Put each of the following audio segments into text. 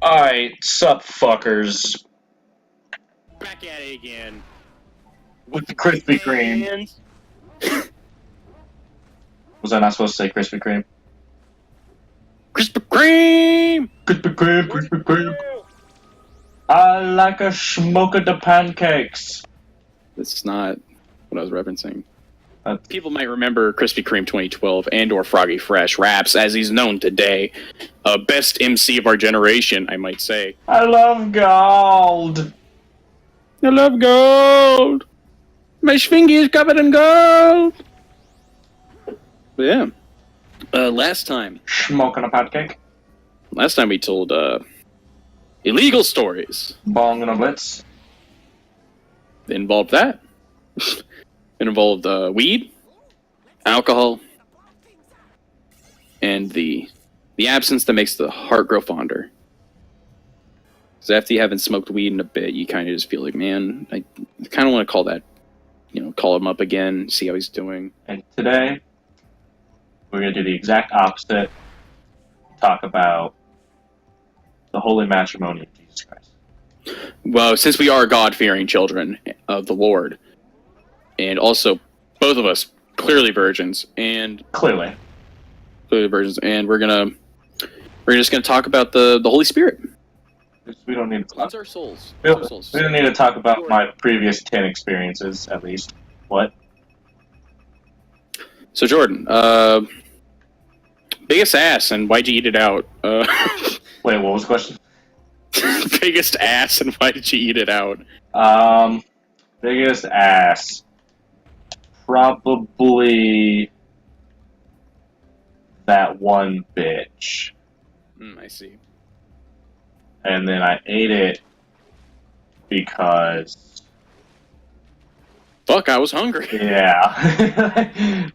Alright, sup fuckers. Back at it again. With the Krispy Kreme. Hands. Was I not supposed to say Krispy Kreme? Krispy Kreme! Krispy Kreme, Krispy Kreme. I like a smoke of the pancakes. That's not what I was referencing. People might remember Krispy Kreme 2012 and/or Froggy Fresh Raps as he's known today. Best MC of our generation, I might say. I love gold. I love gold. My schwingy is covered in gold. But yeah. Last time Smoking a pancake. we told illegal stories. Bong and a blitz. It involved that. It involved weed, alcohol, and the absence that makes the heart grow fonder. Because after you haven't smoked weed in a bit, you kind of just feel like, man, I kind of want to call him up again, see how he's doing. And today, we're going to do the exact opposite. Talk about the holy matrimony of Jesus Christ. Well, since we are God-fearing children of the Lord, and also both of us clearly virgins, and Clearly virgins, and we're just gonna talk about the Holy Spirit. we don't need to Cleanse our souls. we don't need to talk about my previous 10 experiences, at least. What? So Jordan, biggest ass, and why'd you eat it out? Wait, what was the question? Biggest ass, and why did you eat it out? Biggest ass. Probably that one bitch. I see. And then I ate it because... Fuck, I was hungry. Yeah.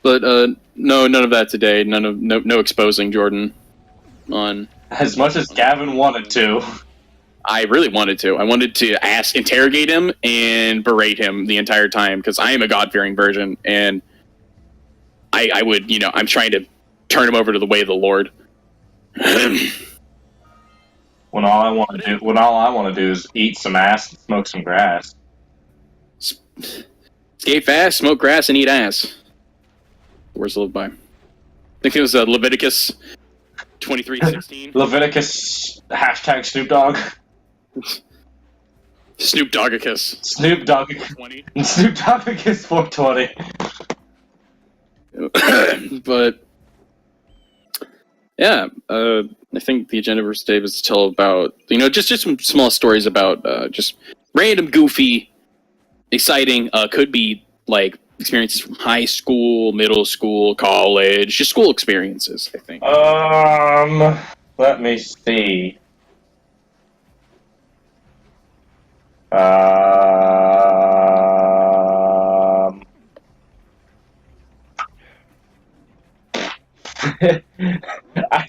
But no, none of that today. No exposing Jordan on. As much as Gavin wanted to. I really wanted to. I wanted to interrogate him and berate him the entire time because I am a God-fearing virgin, and I would, I'm trying to turn him over to the way of the Lord. When all I want to do is eat some ass and smoke some grass. Skate fast, smoke grass, and eat ass. Where's live by? I think it was Leviticus 23:16. Leviticus # Snoop Dogg. Snoop Doggicus. Snoop Dogg. 20. Snoop Doggicus 420. But yeah, I think the agenda for today was to tell about just some small stories about just random, goofy, exciting. Could be like experiences from high school, middle school, college, just school experiences. I think. Let me see.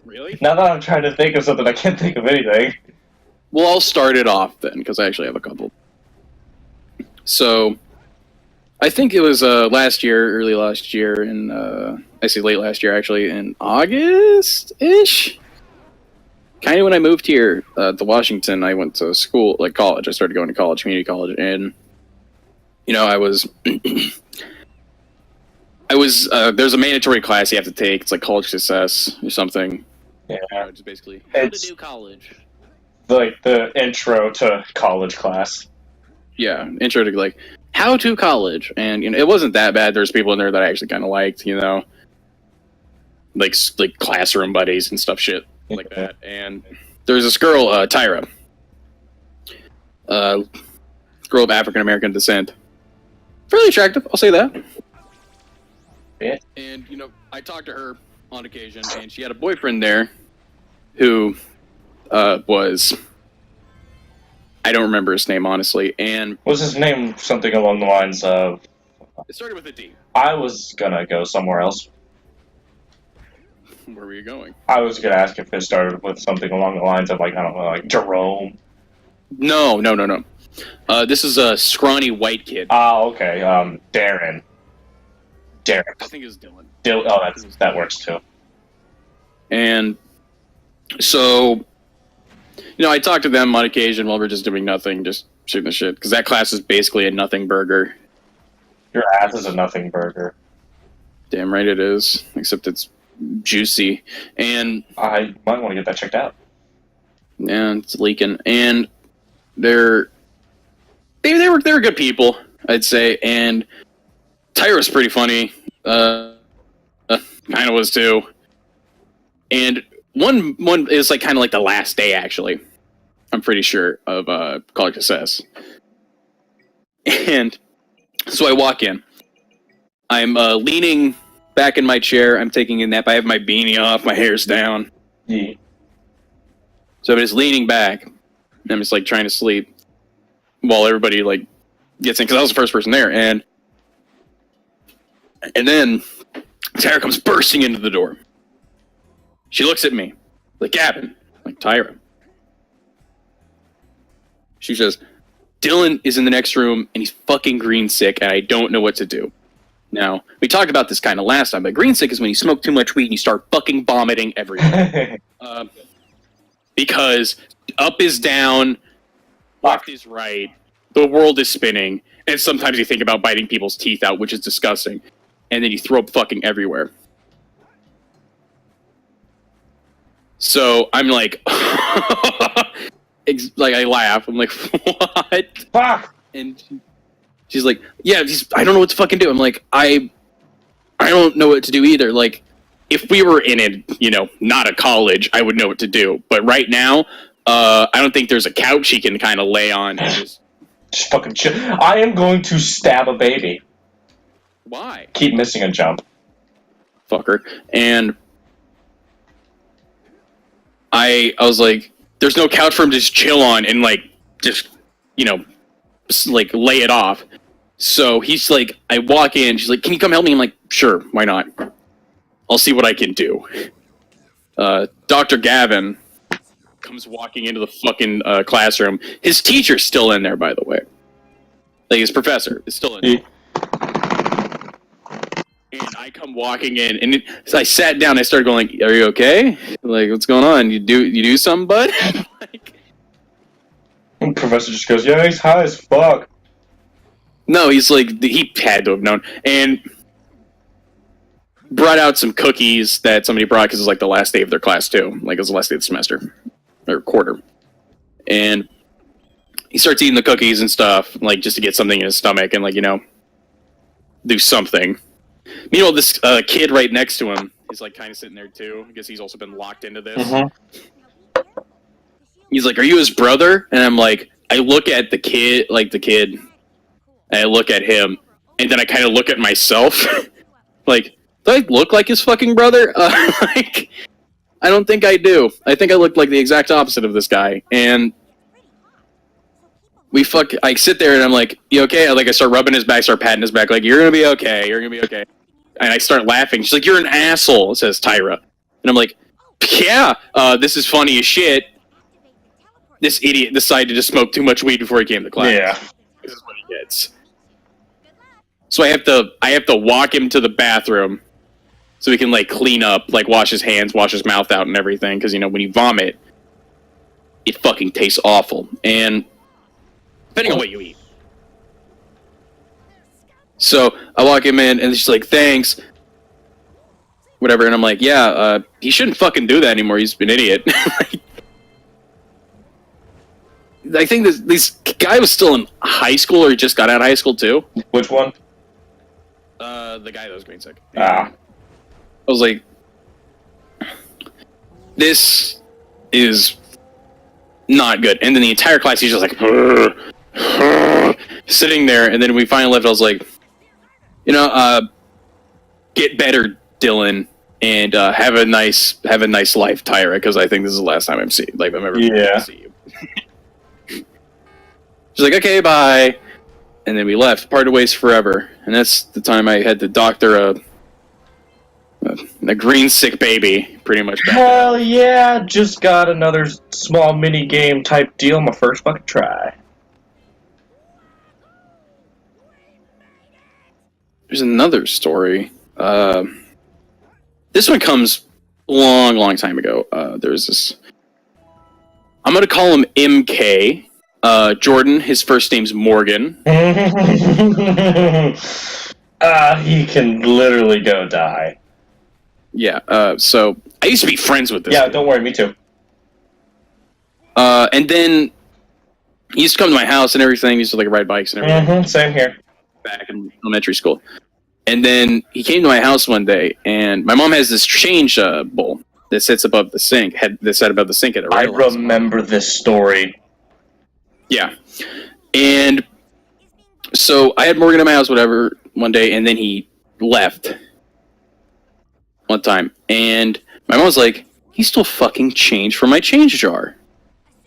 Really? Now that I'm trying to think of something, I can't think of anything. Well, I'll start it off then, because I actually have a couple. So, I think it was early last year, I say late last year actually, in August-ish? Kind of when I moved here to Washington, I went to school, like college. I started going to college, community college, and, I was... there's a mandatory class you have to take. It's like college success or something. Yeah. Just basically how to do college. Like the intro to college class. Yeah, intro to like how to college, and it wasn't that bad. There's people in there that I actually kind of liked, like classroom buddies and stuff, shit like that. And there was this girl, Tyra, girl of African American descent, fairly attractive. I'll say that. Yeah. And I talked to her on occasion, and she had a boyfriend there, who was. I don't remember his name, honestly, and... Was his name something along the lines of... It started with a D. I was gonna go somewhere else. Where were you going? I was gonna ask if it started with something along the lines of, like, I don't know, like Jerome. No. This is a scrawny white kid. Oh, okay, Darren. Derek. I think it was Dylan. That works too. And So, I talk to them on occasion while we're just doing nothing, just shooting the shit, because that class is basically a nothing burger. Your ass is a nothing burger. Damn right it is, except it's juicy, and I might want to get that checked out. yeah, it's leaking, and they were good people, I'd say, and Tyra's pretty funny, kind of was too, and one is like kind of like the last day actually, I'm pretty sure of College Success, and so I walk in, I'm leaning back in my chair, I'm taking a nap, I have my beanie off, my hair's down. Yeah. So I'm just leaning back, and I'm just like trying to sleep while everybody like gets in, because I was the first person there, and then Tyra comes bursting into the door. She looks at me, like, Gavin, like, Tyra. She says, Dylan is in the next room, and he's fucking green sick, and I don't know what to do. Now, we talked about this kind of last time, but green sick is when you smoke too much weed and you start fucking vomiting everywhere. Because up is down, left is right, the world is spinning, and sometimes you think about biting people's teeth out, which is disgusting, and then you throw up fucking everywhere. So I'm like, like I laugh. I'm like, what? Fuck! And she's like, yeah, I don't know what to fucking do. I'm like, I don't know what to do either. Like, if we were in it, not a college, I would know what to do. But right now, I don't think there's a couch she can kind of lay on and just fucking chill. I am going to stab a baby. Why? Keep missing a jump. Fucker. And I was like, there's no couch for him to just chill on and just like lay it off. So he's like, I walk in, she's like, can you come help me? I'm like, sure, why not? I'll see what I can do. Dr. Gavin comes walking into the fucking classroom. His teacher's still in there, by the way. Like, his professor is still in there. And I come walking in, and so I sat down. I started going, like, "Are you okay? Like, what's going on? You do something, bud?" And the professor just goes, "Yeah, he's high as fuck." No, he's like, he had to have known, and brought out some cookies that somebody brought because it was like the last day of their class too. Like, it was the last day of the semester or quarter, and he starts eating the cookies and stuff, like just to get something in his stomach and do something. Meanwhile, this kid right next to him is like kind of sitting there too. I guess he's also been locked into this. Mm-hmm. He's like, "Are you his brother?" And I'm like, I look at the kid, and I look at him, and then I kind of look at myself, like, do I look like his fucking brother? I don't think I do. I think I look like the exact opposite of this guy. And I sit there and I'm like, "You okay?" I start rubbing his back, start patting his back, like, "You're gonna be okay. You're gonna be okay." And I start laughing. She's like, "You're an asshole," says Tyra. And I'm like, "Yeah, this is funny as shit. This idiot decided to just smoke too much weed before he came to class." Yeah. This is what he gets. So I have to walk him to the bathroom so he can clean up, wash his hands, wash his mouth out and everything, because when you vomit, it fucking tastes awful. And depending on what you eat. So I walk him in, and she's like, "Thanks," whatever. And I'm like, "Yeah, he shouldn't fucking do that anymore. He's an idiot." I think this guy was still in high school, or he just got out of high school too. Which one? The guy that was green sick. Ah. I was like, this is not good. And then the entire class, he's just like, sitting there. And then we finally left. I was like, get better, Dylan, and have a nice life, Tyra, because I think this is the last time I'm ever going to see you. She's like, "Okay, bye." And then we left, parted ways forever. And that's the time I had to doctor a green sick baby, pretty much. Hell yeah! Just got another small mini game type deal. My first fucking try. There's another story. This one comes long time ago. There's this I'm gonna call him MK. Jordan, his first name's Morgan. He can literally go die. Yeah, so I used to be friends with this Yeah, kid. don't worry, me too. And then he used to come to my house and everything. He used to like ride bikes and everything. Same here. Back in elementary school. And then he came to my house one day, and my mom has this change bowl that sits above the sink. That sat above the sink at a I rail house. remember this story. Yeah. And so I had Morgan at my house, whatever, one day, and then he left one time. And my mom was like, he stole fucking change from my change jar.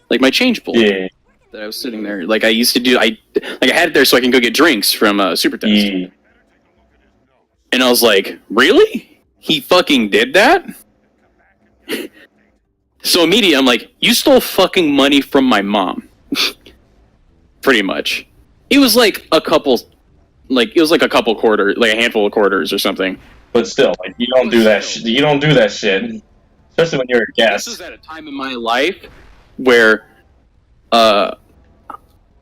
Like my change bowl. Yeah. That I was sitting there. Like I used to do, I had it there so I can go get drinks from Super Test. Yeah. And I was like, really? He fucking did that? So immediately I'm like, you stole fucking money from my mom. Pretty much. It was like a couple quarters, like a handful of quarters or something. But still, like you don't do that. You don't do that shit, especially when you're a guest. This was at a time in my life where,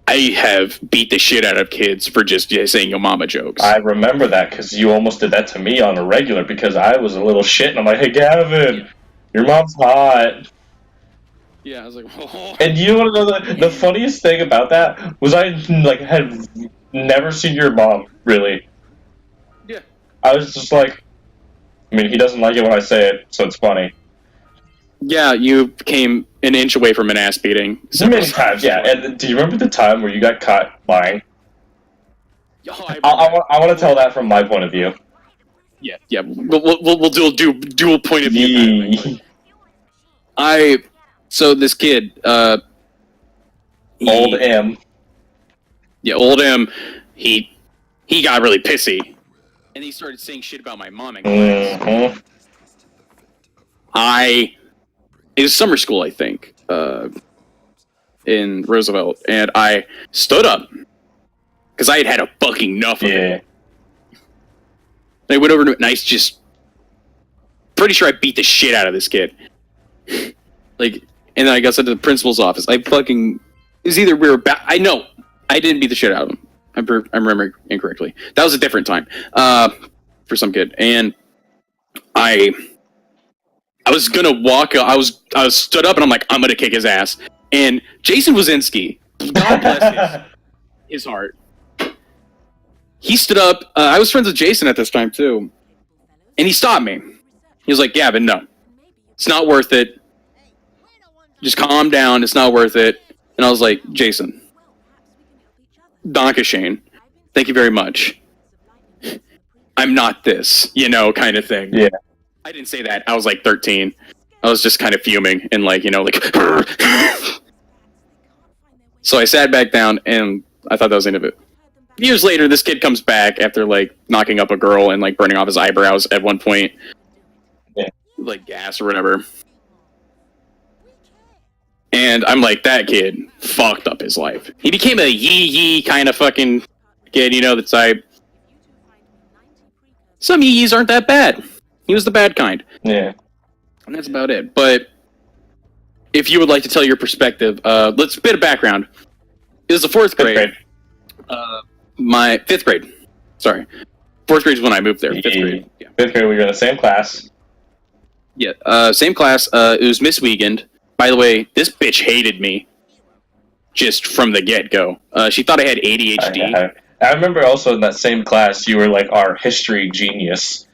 I have beat the shit out of kids for just saying yo mama jokes. I remember that because you almost did that to me on a regular because I was a little shit and I'm like, hey Gavin, your mom's hot. Yeah, I was like, oh. And you want to know the funniest thing about that was I like had never seen your mom really. Yeah. I was just like, I mean, he doesn't like it when I say it, so it's funny. Yeah, you came an inch away from an ass beating. Many times, yeah. And do you remember the time where you got caught lying? Oh, I want to tell that from my point of view. Yeah. We'll do dual point of view. So this kid, Old M. Yeah, old M. He got really pissy, and he started saying shit about my mom. Mm-hmm. It was summer school, I think, in Roosevelt, and I stood up because I had had a fucking enough of it. And I went over to it, and I just pretty sure I beat the shit out of this kid. Like, and then I got sent to the principal's office. I fucking it was either we were back. I know I didn't beat the shit out of him. I'm remembering incorrectly. That was a different time for some kid, and I was gonna walk. I was stood up, and I'm like, I'm gonna kick his ass. And Jason Wazinski, God bless his heart. He stood up. I was friends with Jason at this time too, and he stopped me. He was like, Gavin, no, it's not worth it. Just calm down. It's not worth it. And I was like, Jason, Donka Shane, thank you very much. I'm not this, kind of thing. Yeah. I didn't say that. I was like 13. I was just kind of fuming and like. So I sat back down and I thought that was the end of it. Years later, this kid comes back after like knocking up a girl and like burning off his eyebrows at one point. Yeah. Like gas or whatever. And I'm like, that kid fucked up his life. He became a yee kind of fucking kid, the type. Some yees aren't that bad. He was the bad kind. Yeah. And that's about it. But if you would like to tell your perspective, let's bit of background. It was the fourth grade. My fifth grade. Sorry. Fourth grade is when I moved there. Fifth grade. Yeah. Fifth grade, we were in the same class. Yeah. Same class. It was Miss Wiegand. By the way, this bitch hated me. Just from the get-go. She thought I had ADHD. I remember also in that same class, you were like our history genius.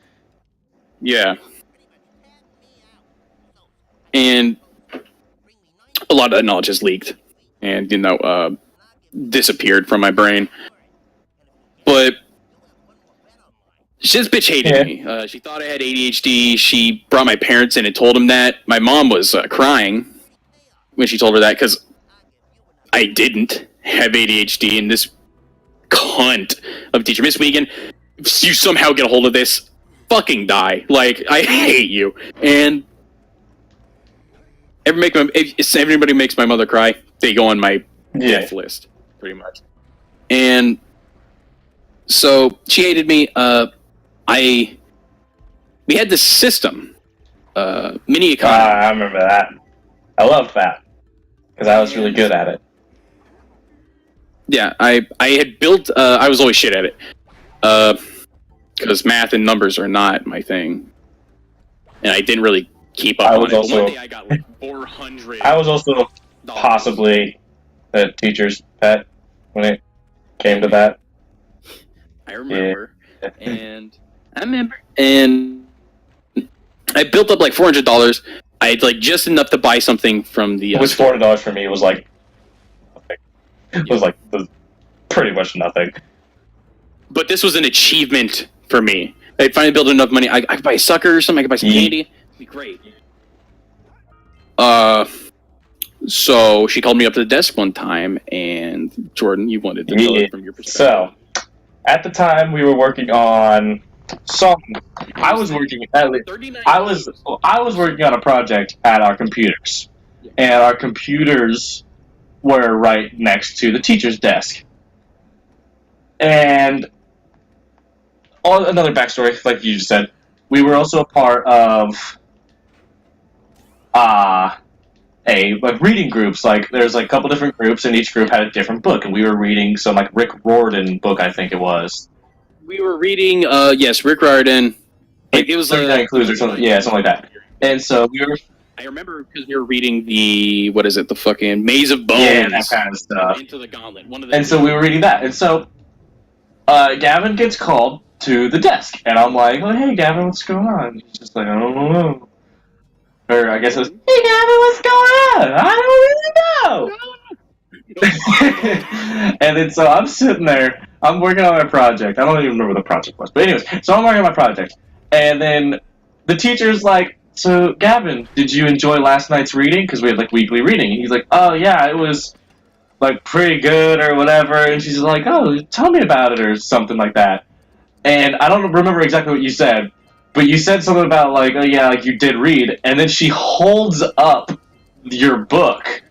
Yeah. And a lot of that knowledge has leaked. And, disappeared from my brain. But this bitch hated me. She thought I had ADHD. She brought my parents in and told them that. My mom was crying when she told her that because I didn't have ADHD. And this cunt of a teacher, Miss Wiegand, if you somehow get a hold of this, fucking die. Like, I hate you. And if everybody makes my mother cry, they go on my death list, pretty much. And so she hated me. We had this system, mini economy. I remember that. I loved that. because I was really good at it. Yeah, I had built. I was always shit at it, because math and numbers are not my thing, and I didn't really keep up on it. But one day I got like 400. I was also possibly the teacher's pet when it came to that. I remember, and I built up like $400. I had like just enough to buy something from the. Which $400 for me was like nothing. It was pretty much nothing. But this was an achievement for me. I finally built enough money. I could buy a sucker or something. I could buy some candy. It'd be great. So she called me up to the desk one time, and Jordan, you wanted to tell it from your perspective. So, at the time we were working on something. I was working on a project at our computers, and our computers were right next to the teacher's desk. And another backstory, like you just said, we were also a part of reading groups. Like there's a couple different groups, and each group had a different book, and we were reading some Rick Riordan book, I think it was. We were reading Rick Riordan. It was 39 Clues or something. Yeah, something like that. And so we were. I remember because we were reading the fucking Maze of Bones. Yeah, that kind of stuff. Into the Gauntlet. And so we were reading that, and so Gavin gets called to the desk, and I'm like, "Oh, hey, Gavin, what's going on?" He's just like, "I don't know." Or I guess it was, "Hey, Gavin, what's going on? I don't really know." And then so I'm sitting there, I'm working on my project. I don't even remember what the project was, but anyways, so I'm working on my project, and then the teacher's like, "So, Gavin, did you enjoy last night's reading? Because we had weekly reading." And he's like, "Oh yeah, it was pretty good or whatever." And she's like, "Oh, tell me about it," or something like that. And I don't remember exactly what you said, but you said something about "Oh yeah, you did read." And then she holds up your book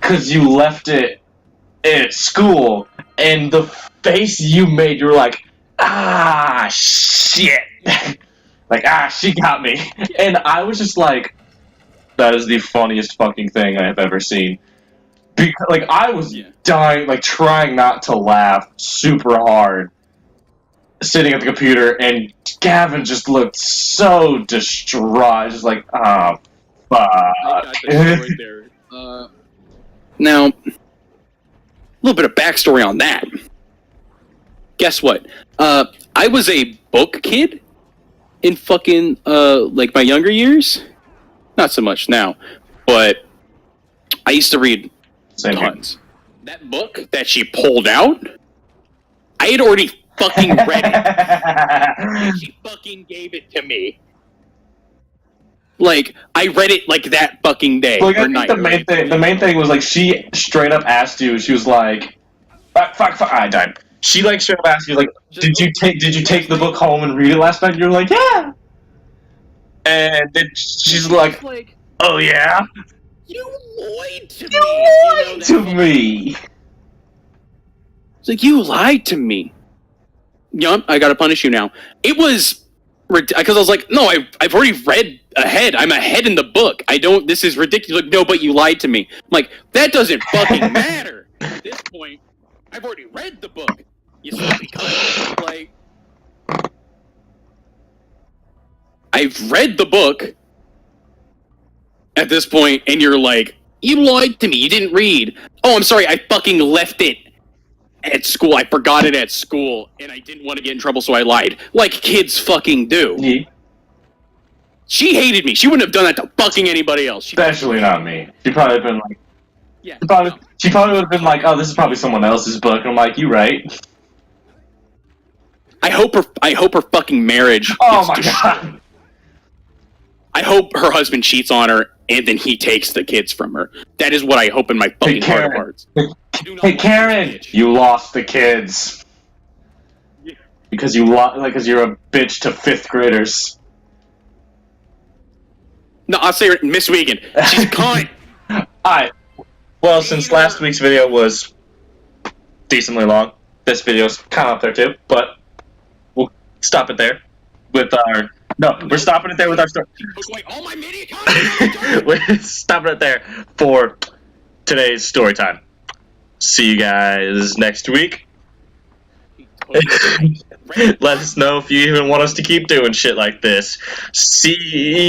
because you left it at school, and the face you made, you were like, "Ah, shit." She got me. And I was just like, that is the funniest fucking thing I have ever seen. Because, I was dying, trying not to laugh super hard, sitting at the computer, and Gavin just looked so distraught. Just fuck. I got that right there. Now, a little bit of backstory on that. Guess what? I was a book kid in fucking, my younger years. Not so much now, but I used to read tons. That book that she pulled out, I had already fucking read it. And she fucking gave it to me. I read it that fucking day. I think the main thing was she straight up asked you. She was like, "Fuck, I died." She straight up asked you "Did you take the book home and read it last night?" And you were like, "Yeah." And then she's like, "Oh yeah." You lied to me. You lied to me. It's you lied to me. Yup, I gotta punish you now. It was because I was like, no, I've already read ahead. I'm ahead in the book. This is ridiculous. No, but you lied to me. I'm like, that doesn't fucking matter. At this point, I've already read the book. You silly cunt. I've read the book at this point, and you're like, you lied to me. You didn't read. Oh, I'm sorry. I fucking left it at school. I forgot it at school, and I didn't want to get in trouble, so I lied. Like kids fucking do. Yeah. She hated me. She wouldn't have done that to fucking anybody else. Especially not me. She'd probably have been like, yeah. She probably would have been like, oh, this is probably someone else's book. And I'm like, you right. I hope her fucking marriage. Oh my god. I hope her husband cheats on her and then he takes the kids from her. That is what I hope in my fucking heart of hearts. Hey Karen, you lost the kids. Yeah. Because you're a bitch to 5th graders. No, I'll say her, Miss Wiegand. She's a cunt. Alright. Well, since last week's video was decently long, this video's kind of up there too, but we'll stop it there with our... No, we're stopping it there with our story. Wait, all my mini content. We're stopping it there for today's story time. See you guys next week. Let us know if you even want us to keep doing shit like this. See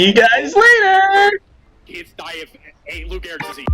you guys later! Kids die if Luke Erickson.